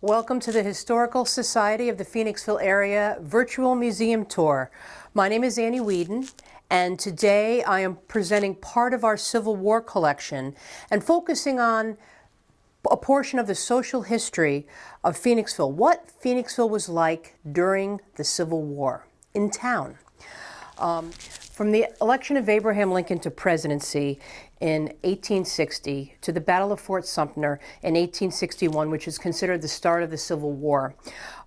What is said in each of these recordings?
Welcome to the Historical Society of the Phoenixville Area Virtual Museum Tour. My name is Annie Whedon, and today I am presenting part of our Civil War collection and focusing on a portion of the social history of Phoenixville, what Phoenixville was like during the Civil War in town. From the election of Abraham Lincoln to presidency in 1860 to the Battle of Fort Sumter in 1861, which is considered the start of the Civil War,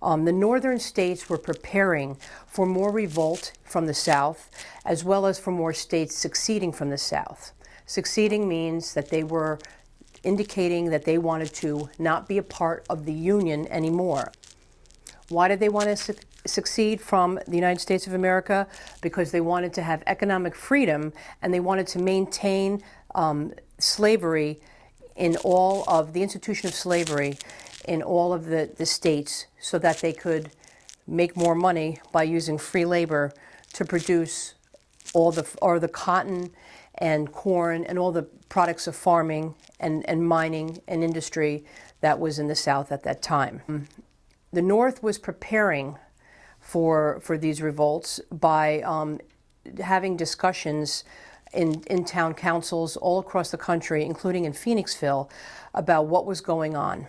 the northern states were preparing for more revolt from the South, as well as for more states seceding from the South. Seceding means that they were indicating that they wanted to not be a part of the Union anymore. Why did they want to succeed from the United States of America? Because they wanted to have economic freedom and they wanted to maintain slavery in all of the institution of slavery in all of the states, so that they could make more money by using free labor to produce all the cotton and corn and all the products of farming and mining and industry that was in the South at that time. The North was preparing for these revolts by having discussions in town councils all across the country, including in Phoenixville, about what was going on.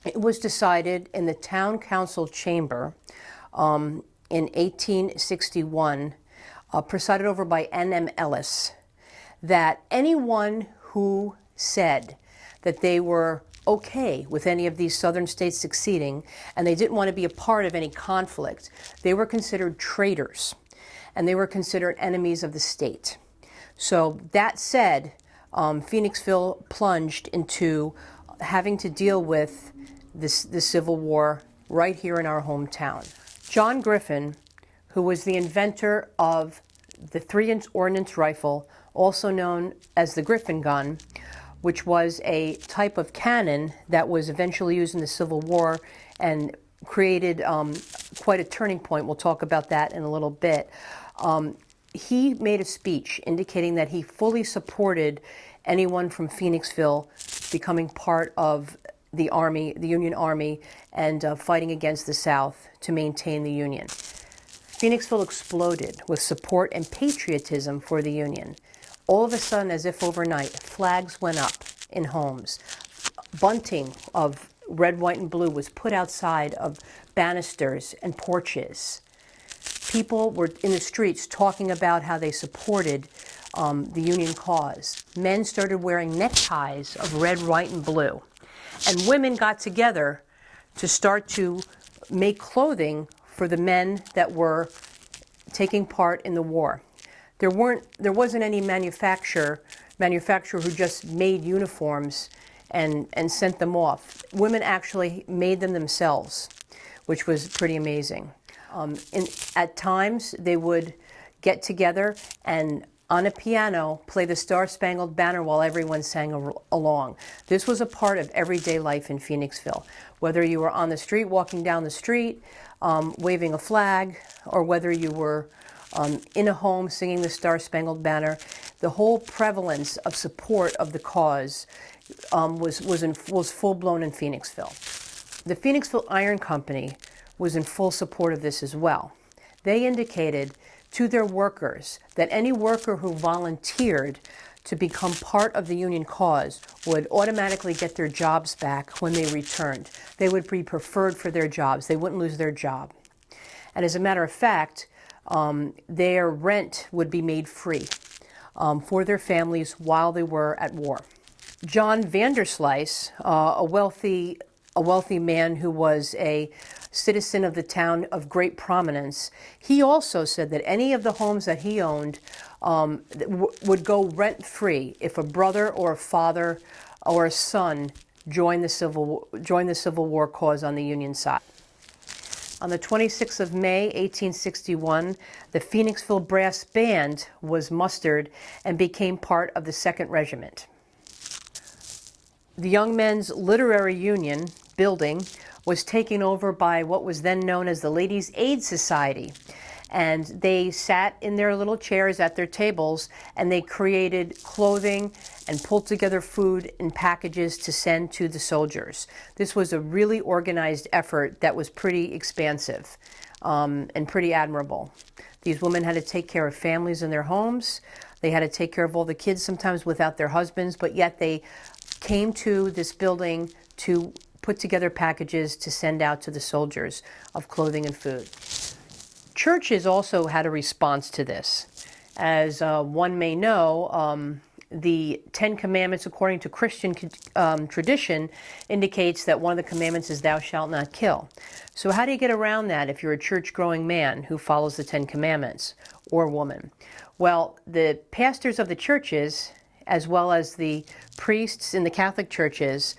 It was decided in the town council chamber in 1861, presided over by N.M. Ellis, that anyone who said that they were okay with any of these southern states succeeding and they didn't want to be a part of any conflict, they were considered traitors and they were considered enemies of the state. So that said, Phoenixville plunged into having to deal with the Civil War right here in our hometown. John Griffin, who was the inventor of the 3-inch ordnance rifle, also known as the Griffin gun, which was a type of cannon that was eventually used in the Civil War and created quite a turning point. We'll talk about that in a little bit. He made a speech indicating that he fully supported anyone from Phoenixville becoming part of the Army, the Union Army, and fighting against the South to maintain the Union. Phoenixville exploded with support and patriotism for the Union. All of a sudden, as if overnight, flags went up in homes. Bunting of red, white, and blue was put outside of banisters and porches. People were in the streets talking about how they supported the Union cause. Men started wearing neckties of red, white, and blue. And women got together to start to make clothing for the men that were taking part in the war. There wasn't any manufacturer who just made uniforms and sent them off. Women actually made them themselves, which was pretty amazing. At times, they would get together and on a piano play the Star-Spangled Banner while everyone sang along. This was a part of everyday life in Phoenixville. Whether you were on the street, walking down the street, waving a flag, or whether you were in a home singing the Star-Spangled Banner, the whole prevalence of support of the cause was full-blown in Phoenixville. The Phoenixville Iron Company was in full support of this as well. They indicated to their workers that any worker who volunteered to become part of the Union cause would automatically get their jobs back when they returned. They would be preferred for their jobs. They wouldn't lose their job. And as a matter of fact, their rent would be made free for their families while they were at war. John Vanderslice, a wealthy man who was a citizen of the town of great prominence, he also said that any of the homes that he owned would go rent-free if a brother or a father or a son joined the Civil War cause on the Union side. On the 26th of May, 1861, the Phoenixville Brass Band was mustered and became part of the 2nd Regiment. The Young Men's Literary Union building was taken over by what was then known as the Ladies' Aid Society. And they sat in their little chairs at their tables, and they created clothing and pulled together food in packages to send to the soldiers. This was a really organized effort that was pretty expansive and pretty admirable. These women had to take care of families in their homes. They had to take care of all the kids, sometimes without their husbands, but yet they came to this building to put together packages to send out to the soldiers of clothing and food. Churches also had a response to this. As one may know, the Ten Commandments, according to Christian tradition, indicates that one of the commandments is thou shalt not kill. So how do you get around that if you're a church-growing man who follows the Ten Commandments, or woman? Well, the pastors of the churches, as well as the priests in the Catholic churches,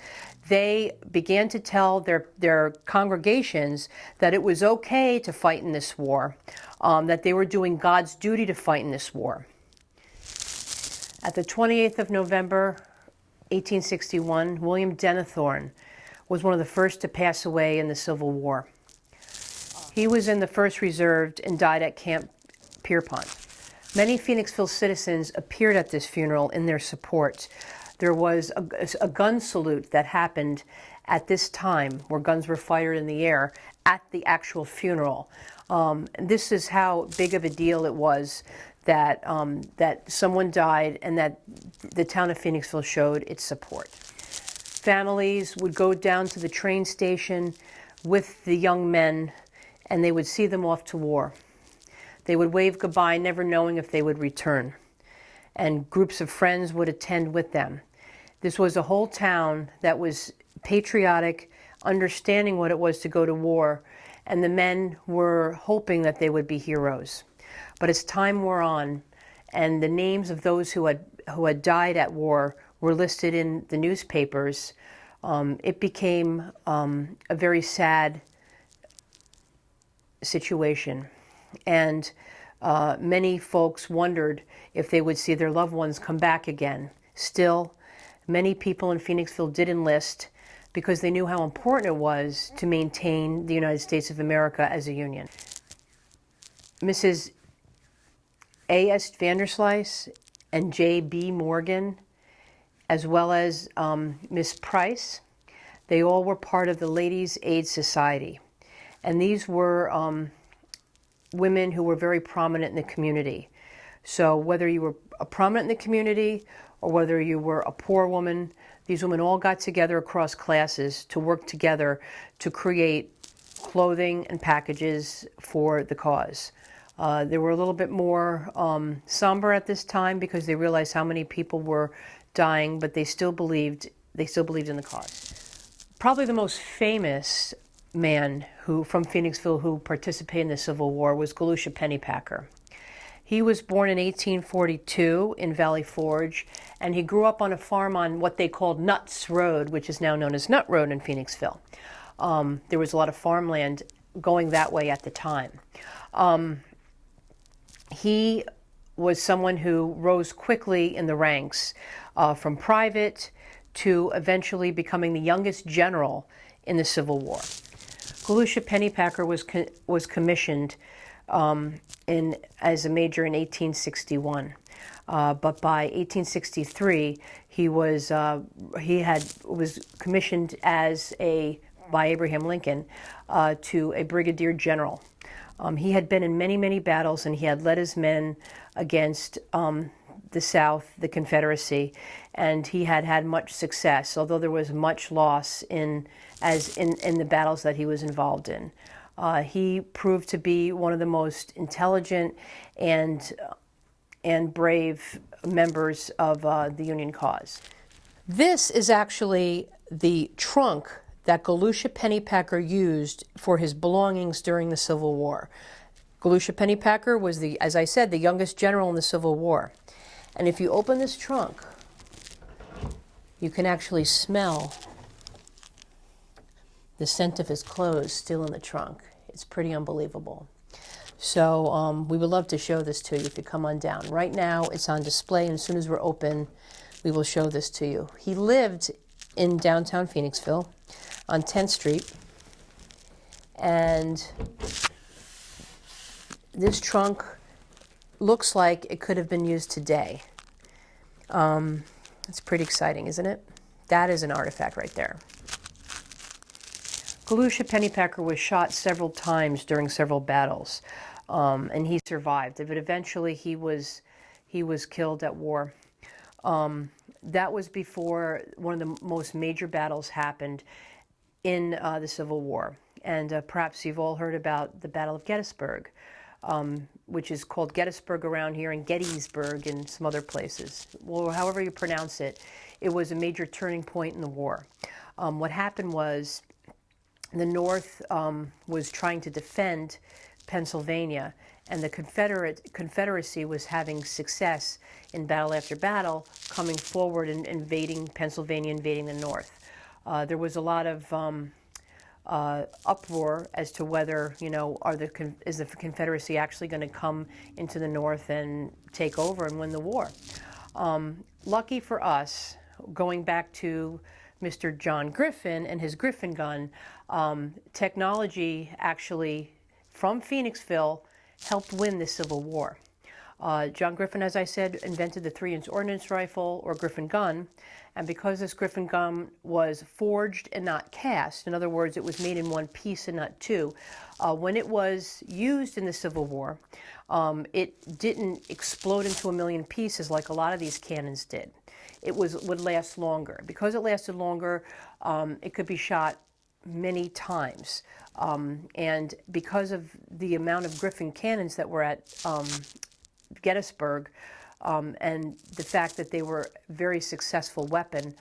they began to tell their congregations that it was okay to fight in this war, that they were doing God's duty to fight in this war. At the 28th of November, 1861, William Denethorn was one of the first to pass away in the Civil War. He was in the 1st Reserve and died at Camp Pierpont. Many Phoenixville citizens appeared at this funeral in their support. There was a gun salute that happened at this time, where guns were fired in the air at the actual funeral. This is how big of a deal it was that someone died and that the town of Phoenixville showed its support. Families would go down to the train station with the young men, and they would see them off to war. They would wave goodbye, never knowing if they would return. And groups of friends would attend with them. This was a whole town that was patriotic, understanding what it was to go to war, and the men were hoping that they would be heroes. But as time wore on, and the names of those who had died at war were listed in the newspapers, it became a very sad situation. And many folks wondered if they would see their loved ones come back again. Still, many people in Phoenixville did enlist because they knew how important it was to maintain the United States of America as a union. Mrs. A.S. Vanderslice and J.B. Morgan, as well as Miss Price, they all were part of the Ladies' Aid Society. And these were women who were very prominent in the community. So whether you were prominent in the community or whether you were a poor woman, these women all got together across classes to work together to create clothing and packages for the cause. They were a little bit more somber at this time because they realized how many people were dying, but they still believed in the cause. Probably the most famous man from Phoenixville who participated in the Civil War was Galusha Pennypacker. He was born in 1842 in Valley Forge, and he grew up on a farm on what they called Nuts Road, which is now known as Nut Road in Phoenixville. There was a lot of farmland going that way at the time. He was someone who rose quickly in the ranks, from private to eventually becoming the youngest general in the Civil War. Galusha Pennypacker was commissioned as a major in 1861, but by 1863 he was commissioned by Abraham Lincoln to a brigadier general. He had been in many battles, and he had led his men against the South, the Confederacy, and he had much success, although there was much loss in the battles that he was involved in. He proved to be one of the most intelligent and brave members of the Union cause. This is actually the trunk that Galusha Pennypacker used for his belongings during the Civil War. Galusha Pennypacker was, as I said, the youngest general in the Civil War. And if you open this trunk, you can actually smell the scent of his clothes still in the trunk. It's pretty unbelievable. So we would love to show this to you if you come on down. Right now it's on display, and as soon as we're open, we will show this to you. He lived in downtown Phoenixville on 10th Street, and This trunk looks like it could have been used today. It's pretty exciting, isn't it? That is an artifact right there. Galusha Pennypacker was shot several times during several battles, and he survived. But eventually, he was killed at war. That was before one of the most major battles happened in the Civil War. And perhaps you've all heard about the Battle of Gettysburg, which is called Gettysburg around here and Gettysburg in some other places. Well, however you pronounce it, it was a major turning point in the war. What happened was the North was trying to defend Pennsylvania, and the Confederacy was having success in battle after battle, coming forward and invading Pennsylvania, invading the North. There was a lot of uproar as to whether, is the Confederacy actually going to come into the North and take over and win the war? Lucky for us, going back to Mr. John Griffin and his Griffin gun, technology actually from Phoenixville helped win the Civil War. John Griffin, as I said, invented the 3-inch ordnance rifle or Griffin gun, and because this Griffin gun was forged and not cast, in other words, it was made in one piece and not two, when it was used in the Civil War, it didn't explode into a million pieces like a lot of these cannons did. It would last longer. Because it lasted longer, it could be shot many times. And because of the amount of Griffin cannons that were at Gettysburg, and the fact that they were a very successful weapon,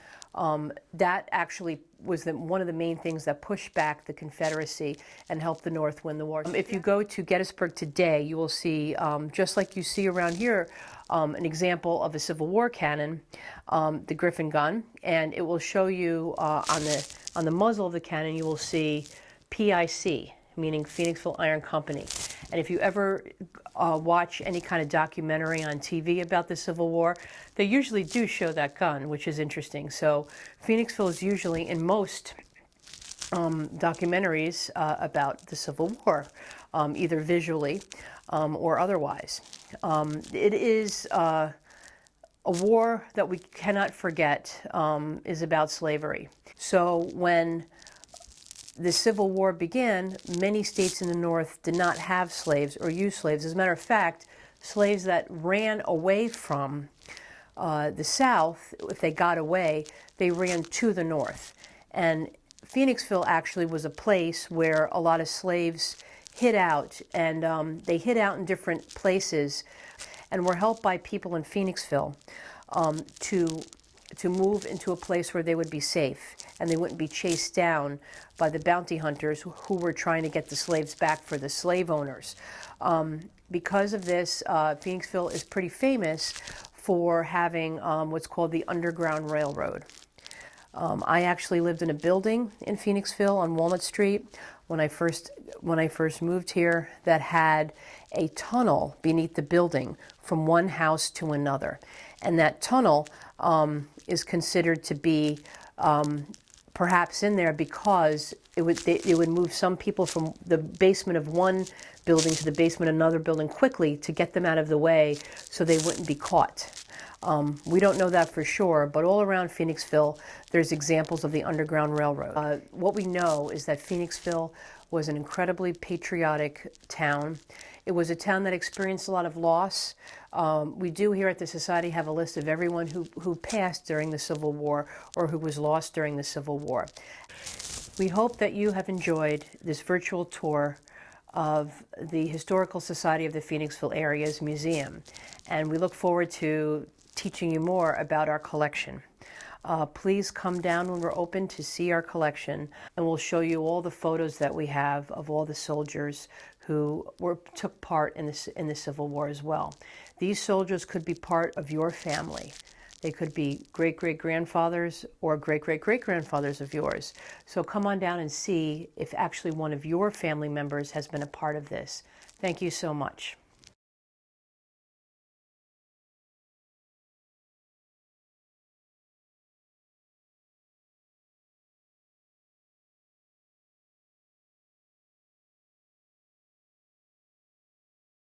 that actually was one of the main things that pushed back the Confederacy and helped the North win the war. If you go to Gettysburg today, you will see, just like you see around here, an example of a Civil War cannon, the Griffin gun, and it will show you on the muzzle of the cannon, you will see PIC, meaning Phoenixville Iron Company. And if you ever watch any kind of documentary on TV about the Civil War, they usually do show that gun, which is interesting. So Phoenixville is usually in most documentaries about the Civil War, either visually or otherwise. It is a war that we cannot forget, is about slavery. So when the Civil War began, many states in the North did not have slaves or use slaves. As a matter of fact, slaves that ran away from the South, if they got away, they ran to the North. And Phoenixville actually was a place where a lot of slaves hid out, and they hid out in different places and were helped by people in Phoenixville to move into a place where they would be safe and they wouldn't be chased down by the bounty hunters who were trying to get the slaves back for the slave owners. Because of this, Phoenixville is pretty famous for having what's called the Underground Railroad. I actually lived in a building in Phoenixville on Walnut Street when I first moved here that had a tunnel beneath the building from one house to another. And that tunnel is considered to be perhaps in there because it would move some people from the basement of one building to the basement of another building quickly to get them out of the way so they wouldn't be caught. We don't know that for sure, but all around Phoenixville, there's examples of the Underground Railroad. What we know is that Phoenixville was an incredibly patriotic town. It was a town that experienced a lot of loss. We do here at the Society have a list of everyone who passed during the Civil War or who was lost during the Civil War. We hope that you have enjoyed this virtual tour of the Historical Society of the Phoenixville Area's museum, and we look forward to teaching you more about our collection. Please come down when we're open to see our collection, and we'll show you all the photos that we have of all the soldiers who took part in the Civil War as well. These soldiers could be part of your family. They could be great-great-grandfathers or great-great-great-grandfathers of yours. So come on down and see if actually one of your family members has been a part of this. Thank you so much.